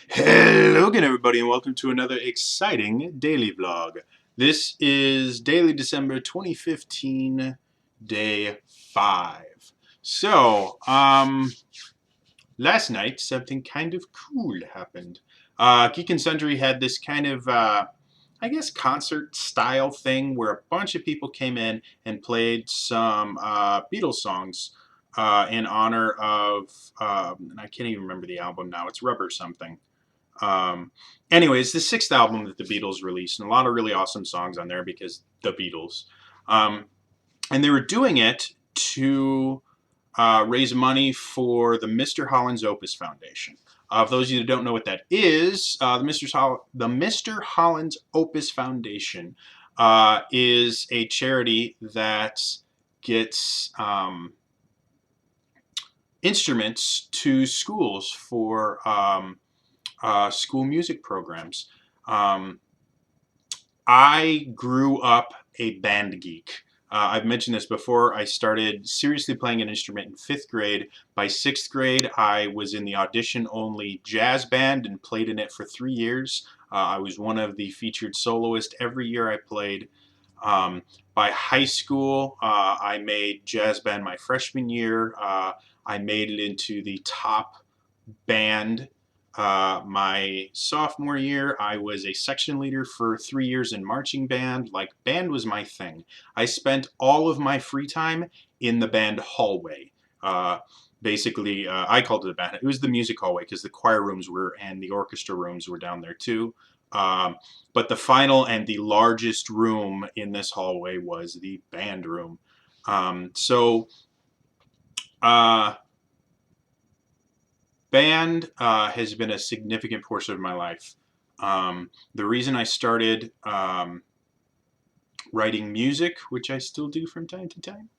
Hello again, everybody, and welcome to another exciting daily vlog. This is daily December 2015, day 5. So, last night something kind of cool happened. Geek and Sundry had this kind of, I guess, concert style thing where a bunch of people came in and played some Beatles songs in honor of, and I can't even remember the album now. It's Rubber something. Um, Anyways, the sixth album that the Beatles released, and a lot of really awesome songs on there because the Beatles. Um, and they were doing it to raise money for the Mr. Holland's Opus Foundation. For those of you that don't know what that is, the Mr. Holland's Opus Foundation is a charity that gets instruments to schools for school music programs. Um, I grew up a band geek. I've mentioned this before. I started seriously playing an instrument in 5th grade. By 6th grade, I was in the audition-only jazz band and played in it for 3 years. I was one of the featured soloists every year I played. Um, by high school, I made jazz band my freshman year. I made it into the top band my sophomore year. I was a section leader for 3 years in marching band. Like, band was my thing. I spent all of my free time in the band hallway. Basically, I called it a band. It was the music hallway because the choir rooms were and the orchestra rooms were down there too. Um, but the final and the largest room in this hallway was the band room. So uh, band has been a significant portion of my life. The reason I started writing music, which I still do from time to time,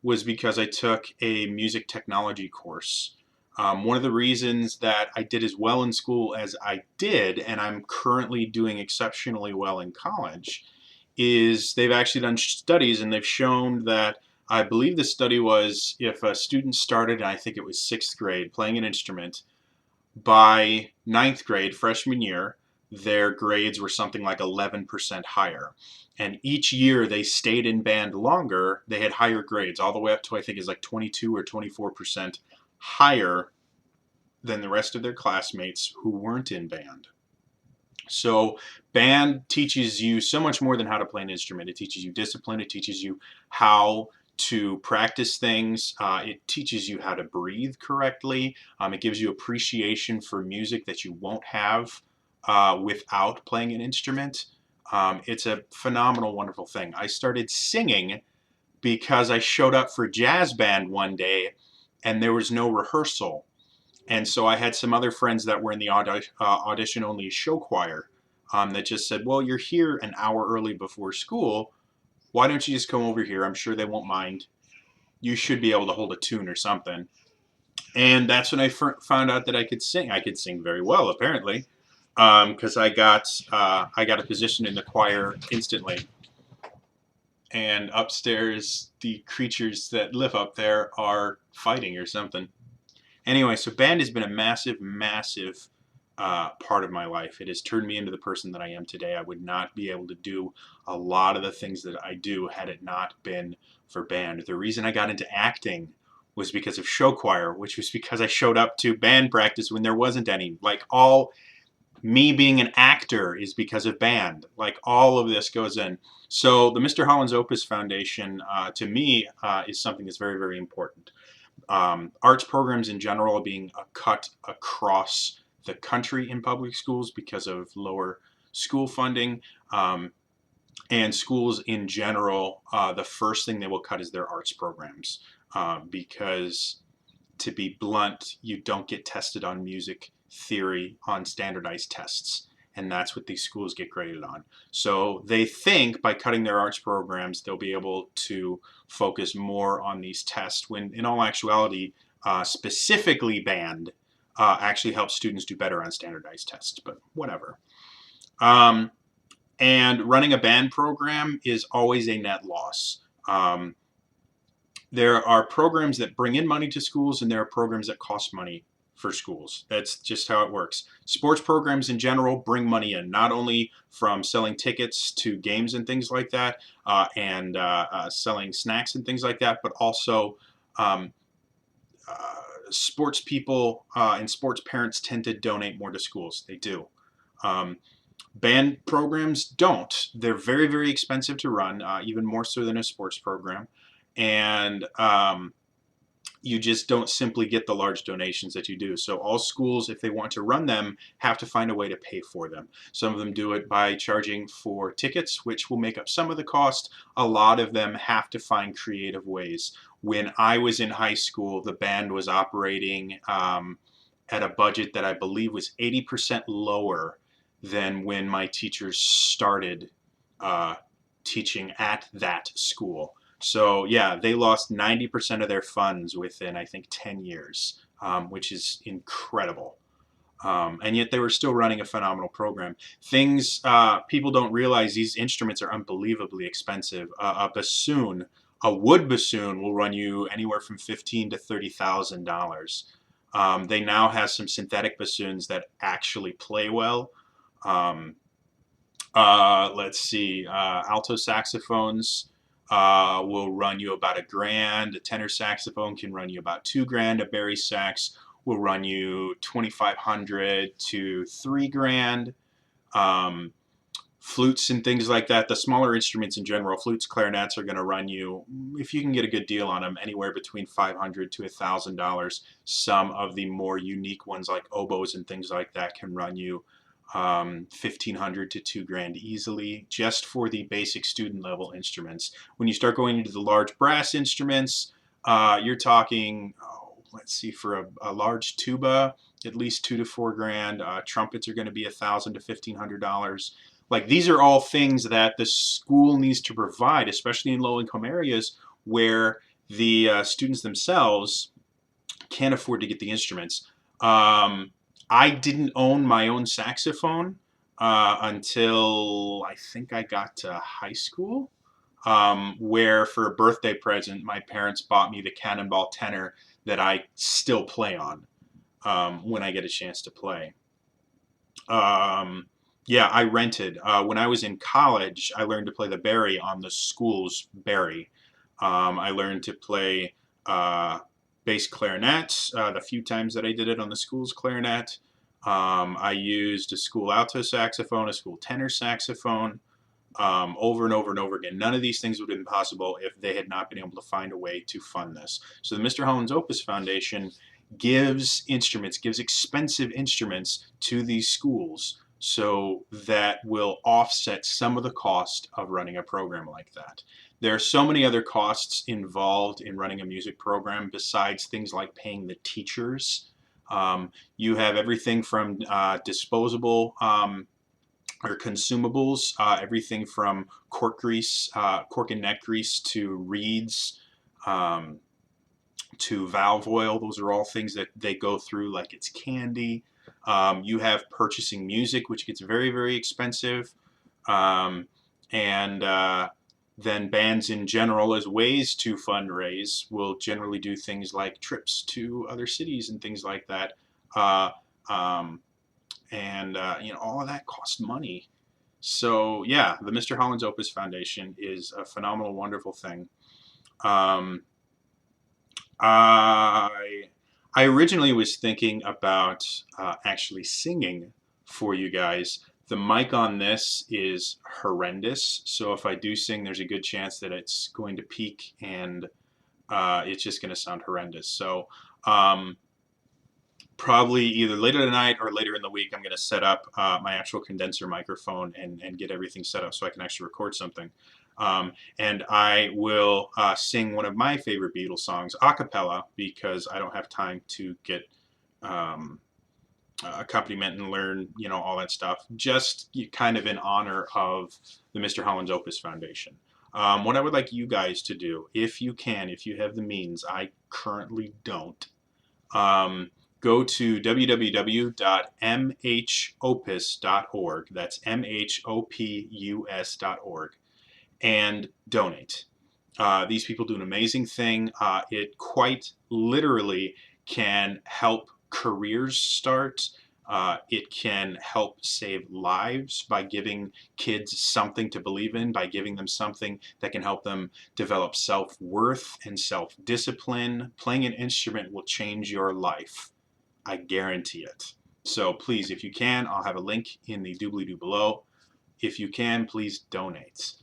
was because I took a music technology course. One of the reasons that I did as well in school as I did, and I'm currently doing exceptionally well in college, is they've actually done studies and they've shown that I believe the study was if a student started, and I think it was 6th grade, playing an instrument, by 9th grade, freshman year, their grades were something like 11% higher. And each year they stayed in band longer, they had higher grades, all the way up to I think is like 22 or 24% higher than the rest of their classmates who weren't in band. So band teaches you so much more than how to play an instrument. It teaches you discipline. It teaches you how to practice things. It teaches you how to breathe correctly. It gives you appreciation for music that you won't have without playing an instrument. It's a phenomenal, wonderful thing. I started singing because I showed up for jazz band one day and there was no rehearsal. And so I had some other friends that were in the audition only show choir that just said, well, you're here an hour early before school. Why don't you just come over here? I'm sure they won't mind. You should be able to hold a tune or something. And that's when I found out that I could sing. I could sing very well, apparently, because I got a position in the choir instantly. And upstairs, the creatures that live up there are fighting or something. Anyway, so band has been a massive, massive part of my life. It has turned me into the person that I am today. I would not be able to do a lot of the things that I do had it not been for band. The reason I got into acting was because of show choir, which was because I showed up to band practice when there wasn't any. Like, all me being an actor is because of band. Like, all of this goes in. So the Mr. Holland's Opus Foundation, to me, is something that's very, very important. Arts programs in general are being cut across the country in public schools because of lower school funding. And schools in general, the first thing they will cut is their arts programs because, to be blunt, you don't get tested on music theory on standardized tests. And that's what these schools get graded on. So they think by cutting their arts programs, they'll be able to focus more on these tests, when in all actuality, specifically band actually helps students do better on standardized tests, but whatever. Um, and running a band program is always a net loss. There are programs that bring in money to schools, and there are programs that cost money for schools. That's just how it works. Sports programs in general bring money in, not only from selling tickets to games and things like that, and selling snacks and things like that, but also um, sports people and sports parents tend to donate more to schools. They do. Um, Band programs don't. They're very, very expensive to run, even more so than a sports program. And you just don't simply get the large donations that you do. So all schools, if they want to run them, have to find a way to pay for them. Some of them do it by charging for tickets, which will make up some of the cost. A lot of them have to find creative ways. When I was in high school, the band was operating at a budget that I believe was 80% lower than when my teachers started uh, teaching at that school. So yeah, they lost 90% of their funds within, I think, 10 years, which is incredible. And yet they were still running a phenomenal program. Things people don't realize, these instruments are unbelievably expensive. A bassoon, a wood bassoon, will run you anywhere from $15,000 to $30,000. They now have some synthetic bassoons that actually play well. Um, let's see, alto saxophones will run you about $1,000. A tenor saxophone can run you about $2,000. A bari sax will run you 2,500 to $3,000. Um, Flutes and things like that, the smaller instruments in general, flutes, clarinets, are going to run you, if you can get a good deal on them, anywhere between $500 to $1,000. Some of the more unique ones like oboes and things like that can run you 1,500 to $2,000 easily, just for the basic student level instruments. When you start going into the large brass instruments, you're talking, let's see, for a large tuba, at least $2,000 to $4,000. Trumpets are going to be $1,000 to $1,500. Like, these are all things that the school needs to provide, especially in low income areas where the students themselves can't afford to get the instruments. I didn't own my own saxophone until I think I got to high school, where for a birthday present, my parents bought me the Cannonball tenor that I still play on when I get a chance to play. Yeah, I rented. When I was in college, I learned to play the bari on the school's bari. I learned to play bass clarinet the few times that I did it on the school's clarinet. I used a school alto saxophone, a school tenor saxophone, over and over and over again. None of these things would have been possible if they had not been able to find a way to fund this. So the Mr. Holland's Opus Foundation gives instruments, gives expensive instruments to these schools, so that will offset some of the cost of running a program like that. There are so many other costs involved in running a music program besides things like paying the teachers. You have everything from disposable or consumables, everything from cork grease, cork and neck grease, to reeds, um, to valve oil. Those are all things that they go through like it's candy. You have purchasing music, which gets very, very expensive. Um, and then bands in general, as ways to fundraise, will generally do things like trips to other cities and things like that. Uh, um, all of that costs money. So yeah, the Mr. Holland's Opus Foundation is a phenomenal, wonderful thing. Um, I I originally was thinking about actually singing for you guys. The mic on this is horrendous, so if I do sing, there's a good chance that it's going to peak and it's just going to sound horrendous. So um, probably either later tonight or later in the week, I'm going to set up my actual condenser microphone and get everything set up so I can actually record something. And I will sing one of my favorite Beatles songs a cappella, because I don't have time to get um, accompaniment and learn, all that stuff, just kind of in honor of the Mr. Holland's Opus Foundation. What I would like you guys to do, if you can, if you have the means, I currently don't, um, go to www.mhopus.org. That's mhopus.org, and donate. These people do an amazing thing. It quite literally can help careers start. It can help save lives by giving kids something to believe in, by giving them something that can help them develop self-worth and self-discipline. Playing an instrument will change your life. I guarantee it. So please, if you can, I'll have a link in the doobly-doo below. If you can, please donate.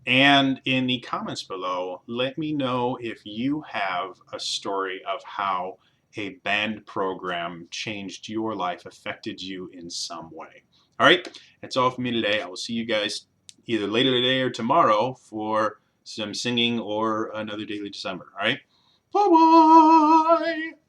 And in the comments below, let me know if you have a story of how a band program changed your life, affected you in some way. All right, that's all for me today. I will see you guys either later today or tomorrow for some singing or another Daily December. All right, bye-bye.